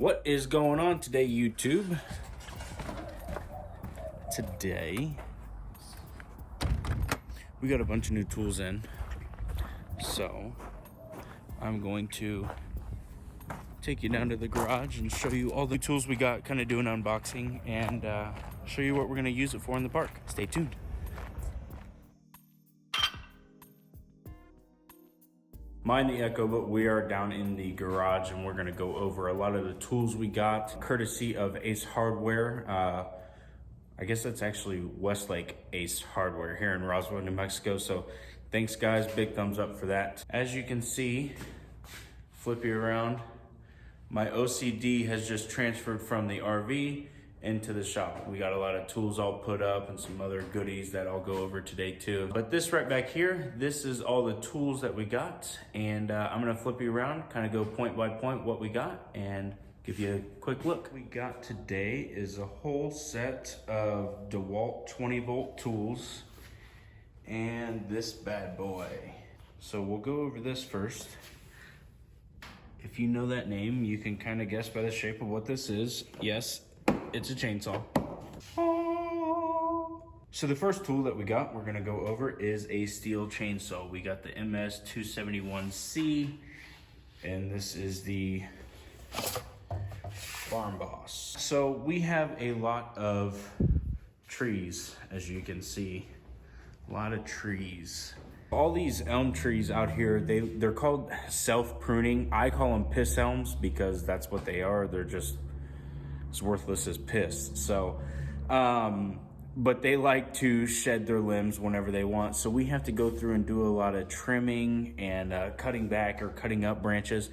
What is going on today, YouTube? Today, we got a bunch of new tools in. So, I'm going to take you down to the garage and show you all the tools we got, kind of do an unboxing, and show you what we're going to use it for in the park. Stay tuned. Mind the echo, but we are down in the garage and we're going to go over a lot of the tools we got, courtesy of Ace Hardware. I guess that's actually Westlake Ace Hardware here in Roswell, New Mexico. So thanks guys, big thumbs up for that. As you can see, flip you around, my OCD has just transferred from the RV into the shop. We got a lot of tools all put up and some other goodies that I'll go over today too. But this right back here, this is all the tools that we got. And I'm gonna flip you around, kind of go point by point what we got and give you a quick look. What we got today is a whole set of Dewalt 20 volt tools and this bad boy. So we'll go over this first. If you know that name, you can kind of guess by the shape of what this is. Yes, it's a chainsaw. So the first tool that we got, we're gonna go over is a Stihl chainsaw. We got the MS271C, and this is the Farm Boss. So we have a lot of trees, as you can see, a lot of trees. All these elm trees out here, they're called self-pruning. I call them piss elms because that's what they are. They're just as worthless as piss. So, but they like to shed their limbs whenever they want. So we have to go through and do a lot of trimming and cutting back or cutting up branches.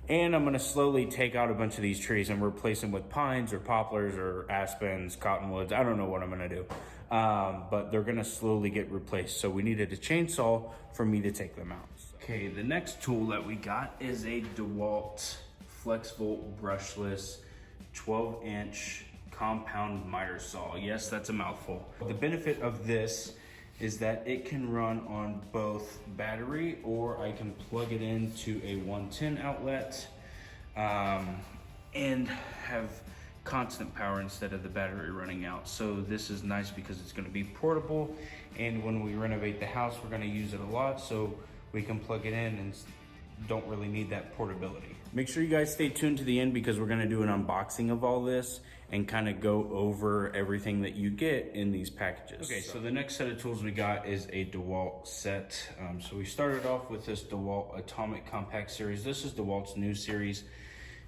And I'm gonna slowly take out a bunch of these trees and replace them with pines or poplars or aspens, cottonwoods. I don't know what I'm gonna do. But they're gonna slowly get replaced. So we needed a chainsaw for me to take them out. Okay, the next tool that we got is a Dewalt Flex Volt brushless 12-inch compound miter saw. Yes, that's a mouthful. The benefit of this is that it can run on both battery, or I can plug it into a 110 outlet and have constant power instead of the battery running out. So this is nice because it's going to be portable, and when we renovate the house, we're going to use it a lot, so we can plug it in and don't really need that portability. Make sure you guys stay tuned to the end because we're gonna do an unboxing of all this and kind of go over everything that you get in these packages. Okay, so the next set of tools we got is a Dewalt set. So we started off with this Dewalt Atomic Compact Series. This is Dewalt's new series,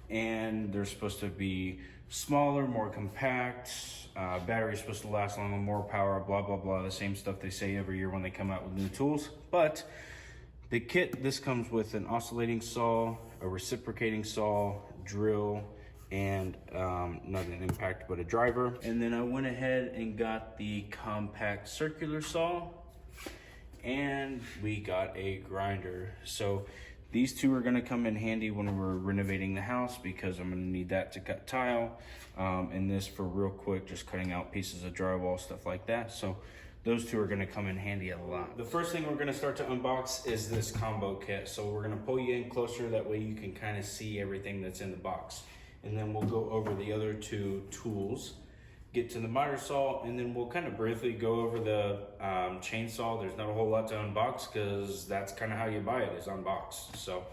and they're supposed to be smaller, more compact, battery's supposed to last longer, more power, blah, blah, blah. The same stuff they say every year when they come out with new tools. But the kit, this comes with an oscillating saw, a reciprocating saw, drill, and not an impact, but a driver. And then I went ahead and got the compact circular saw, and we got a grinder. So these two are gonna come in handy when we're renovating the house because I'm gonna need that to cut tile, and this for real quick, just cutting out pieces of drywall, stuff like that. So those two are gonna come in handy a lot. The first thing we're gonna start to unbox is this combo kit. So we're gonna pull you in closer, that way you can kind of see everything that's in the box. And then we'll go over the other two tools, get to the miter saw, and then we'll kind of briefly go over the chainsaw. There's not a whole lot to unbox because that's kind of how you buy it, is unboxed. So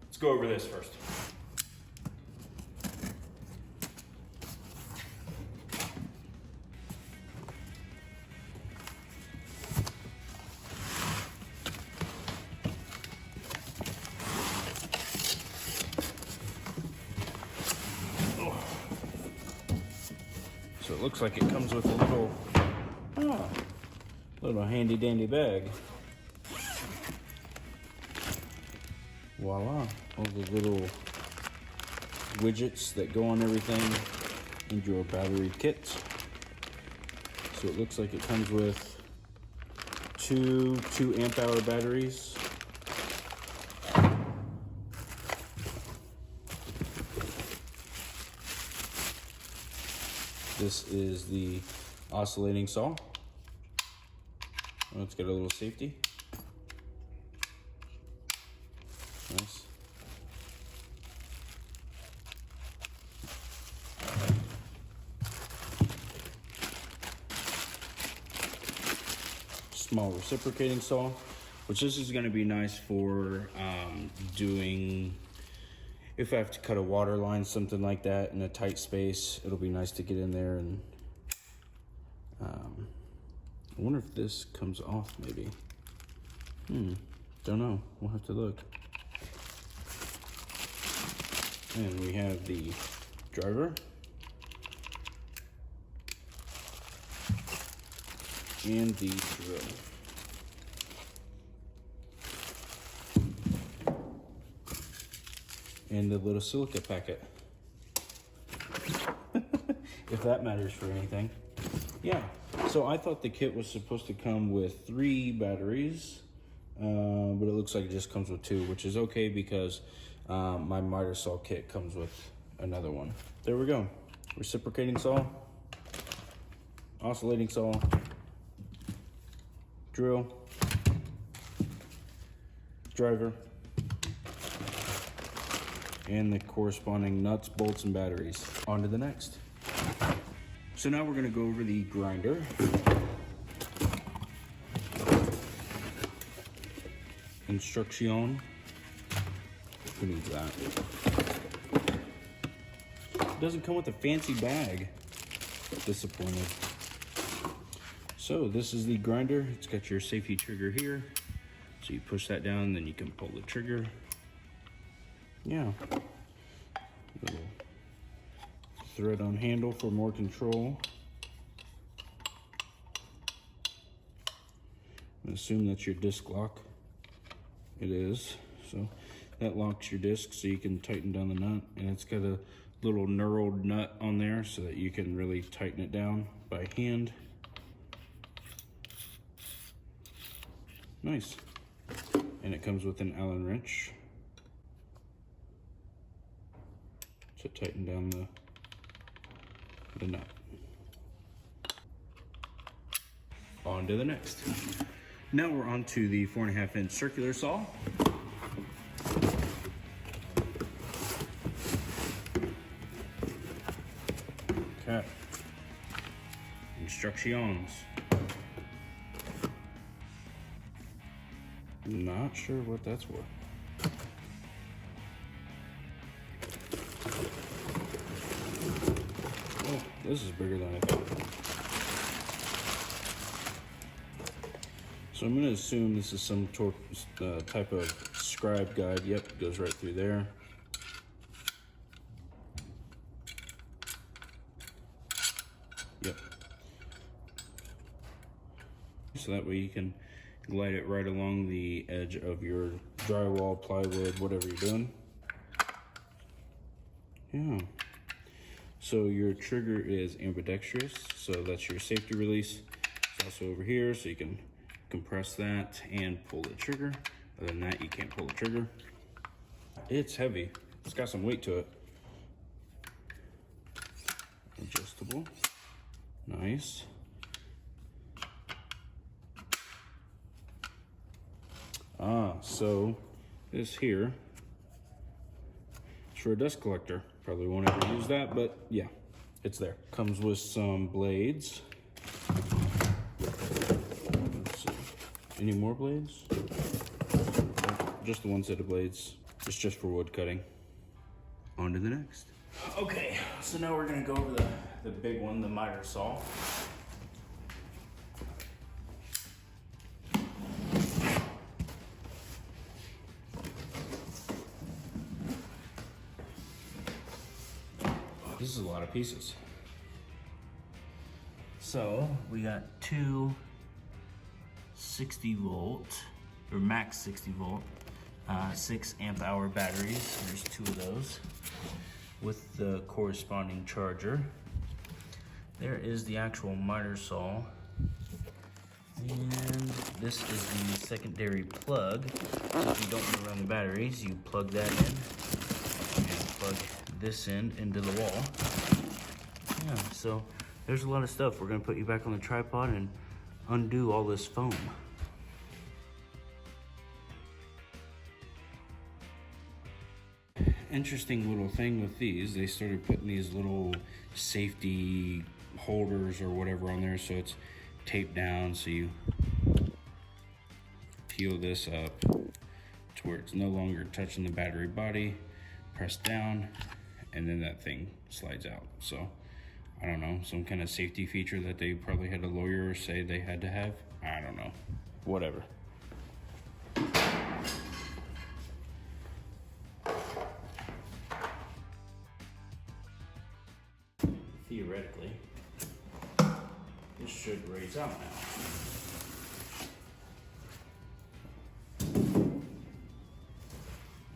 let's go over this first. So it looks like it comes with a little handy dandy bag. Voila, all the little widgets that go on everything and your battery kit. So it looks like it comes with two 2 amp hour batteries. This is the oscillating saw. Let's get a little safety. Nice. small reciprocating saw, which this is going to be nice for doing, if I have to cut a water line, something like that in a tight space, it'll be nice to get in there. And I wonder if this comes off maybe. Don't know, we'll have to look. And we have the driver and the drill. And the little silica packet. If that matters for anything. Yeah, so I thought the kit was supposed to come with 3 batteries, but it looks like it just comes with 2, which is okay because my miter saw kit comes with another one. There we go. Reciprocating saw, oscillating saw, drill, driver, and the corresponding nuts, bolts, and batteries. On to the next. So now we're going to go over the grinder. Instruction. Who needs that? It doesn't come with a fancy bag. Disappointed. So this is the grinder. It's got your safety trigger here. So you push that down, then you can pull the trigger. Yeah. Little thread on handle for more control. I assume that's your disc lock. It is. So that locks your disc so you can tighten down the nut. And it's got a little knurled nut on there so that you can really tighten it down by hand. Nice. And it comes with an Allen wrench to tighten down the nut. On to the next. Now we're on to the 4.5-inch circular saw. Okay. Instructions. Not sure what that's for. Oh, this is bigger than I thought. So I'm going to assume this is some type of scribe guide. Yep, it goes right through there. Yep. So that way you can glide it right along the edge of your drywall, plywood, whatever you're doing. Yeah. So your trigger is ambidextrous, so that's your safety release. It's also over here, so you can compress that and pull the trigger. Other than that, you can't pull the trigger. It's heavy. It's got some weight to it. Adjustable. Nice. So this here is for a dust collector. Probably won't ever use that, but yeah, it's there. Comes with some blades. Let's see. Any more blades? Just the one set of blades. It's just for wood cutting. On to the next. Okay, so now we're gonna go over the big one, the miter saw. This is a lot of pieces. So we got two 60 volt or max 60 volt 6 amp hour batteries. There's 2 of those with the corresponding charger. There is the actual miter saw, and this is the secondary plug. So if you don't want to run the batteries, you plug that in and plug this end into the wall. Yeah, so there's a lot of stuff. We're gonna put you back on the tripod and undo all this foam. Interesting little thing with these, they started putting these little safety holders or whatever on there, so it's taped down, so you peel this up to where it's no longer touching the battery body. Press down, and then that thing slides out. So I don't know, some kind of safety feature that they probably had a lawyer say they had to have. I don't know, whatever. Theoretically, this should raise out now.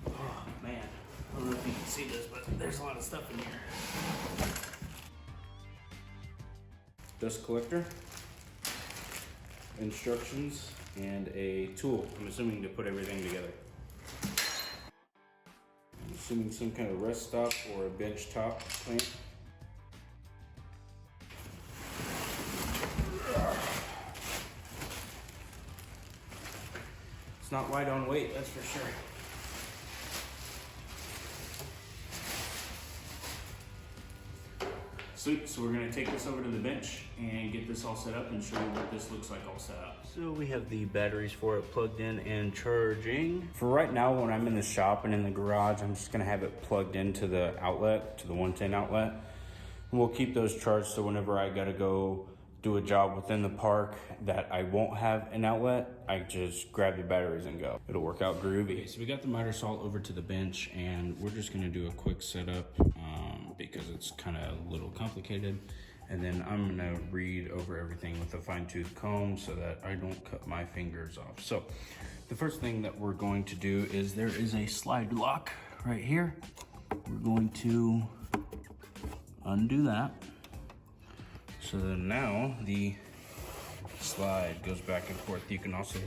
Oh man, I don't know if you can see this, but there's a lot of stuff in here. Dust collector, instructions, and a tool. I'm assuming to put everything together. I'm assuming some kind of rest stop or a bench top clamp. It's not light on weight, that's for sure. Sweet, so we're gonna take this over to the bench and get this all set up and show you what this looks like all set up. So we have the batteries for it plugged in and charging. For right now, when I'm in the shop and in the garage, I'm just gonna have it plugged into the outlet, to the 110 outlet. And we'll keep those charged so whenever I gotta go do a job within the park that I won't have an outlet, I just grab the batteries and go. It'll work out groovy. Okay, so we got the miter saw over to the bench and we're just gonna do a quick setup because it's kind of a little complicated. And then I'm gonna read over everything with a fine-tooth comb so that I don't cut my fingers off. So the first thing that we're going to do is there is a slide lock right here. We're going to undo that. So then now the slide goes back and forth. You can also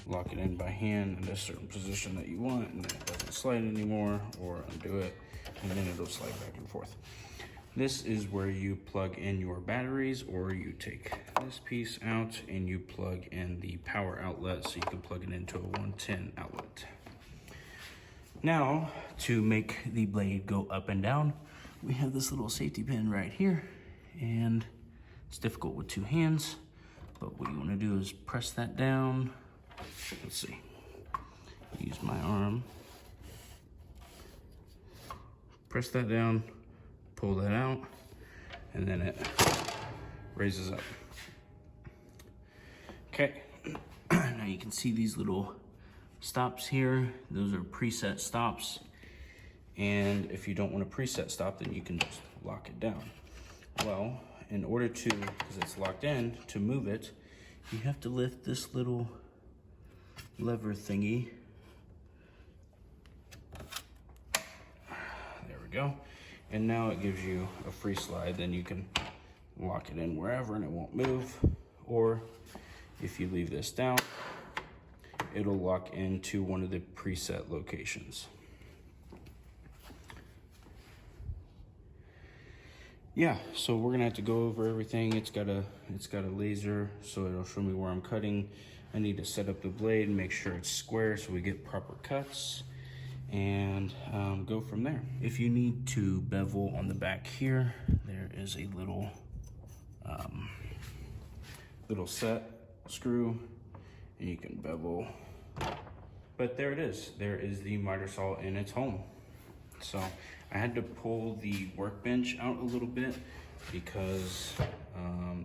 lock it in by hand in a certain position that you want, and then it doesn't slide anymore, or undo it, and then it'll slide back and forth. This is where you plug in your batteries, or you take this piece out and you plug in the power outlet so you can plug it into a 110 outlet. Now, to make the blade go up and down, we have this little safety pin right here, and it's difficult with two hands, but what you want to do is press that down. Let's see. Use my arm. Press that down, pull that out, and then it raises up. Okay, now you can see these little stops here. Those are preset stops. And if you don't want a preset stop, then you can just lock it down. Well, in order to, because it's locked in, to move it, you have to lift this little lever thingy. There we go. And now it gives you a free slide. Then you can lock it in wherever and it won't move. Or if you leave this down, it'll lock into one of the preset locations. Yeah, so we're gonna have to go over everything. It's got a laser, so it'll show me where I'm cutting. I need to set up the blade and make sure it's square so we get proper cuts, and go from there. If you need to bevel on the back here, there is a little set screw, and you can bevel. But there it is. There is the miter saw in its home. So I had to pull the workbench out a little bit because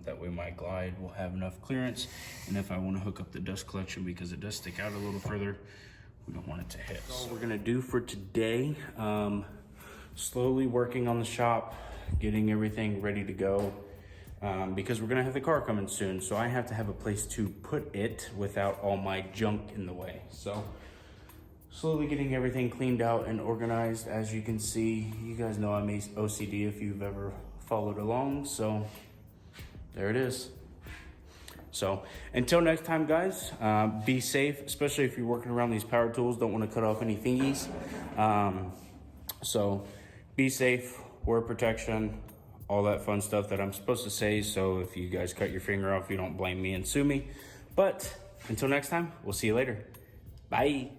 that way my glide will have enough clearance. And if I want to hook up the dust collection, because it does stick out a little further, we don't want it to hit. That's all we're gonna do for today. Slowly working on the shop, getting everything ready to go, because we're gonna have the car coming soon. So I have to have a place to put it without all my junk in the way. So slowly getting everything cleaned out and organized. As you can see, you guys know I'm OCD if you've ever followed along. So there it is. So until next time, guys, be safe, especially if you're working around these power tools. Don't want to cut off any thingies. So be safe, wear protection, all that fun stuff that I'm supposed to say. So if you guys cut your finger off, you don't blame me and sue me. But until next time, we'll see you later. Bye.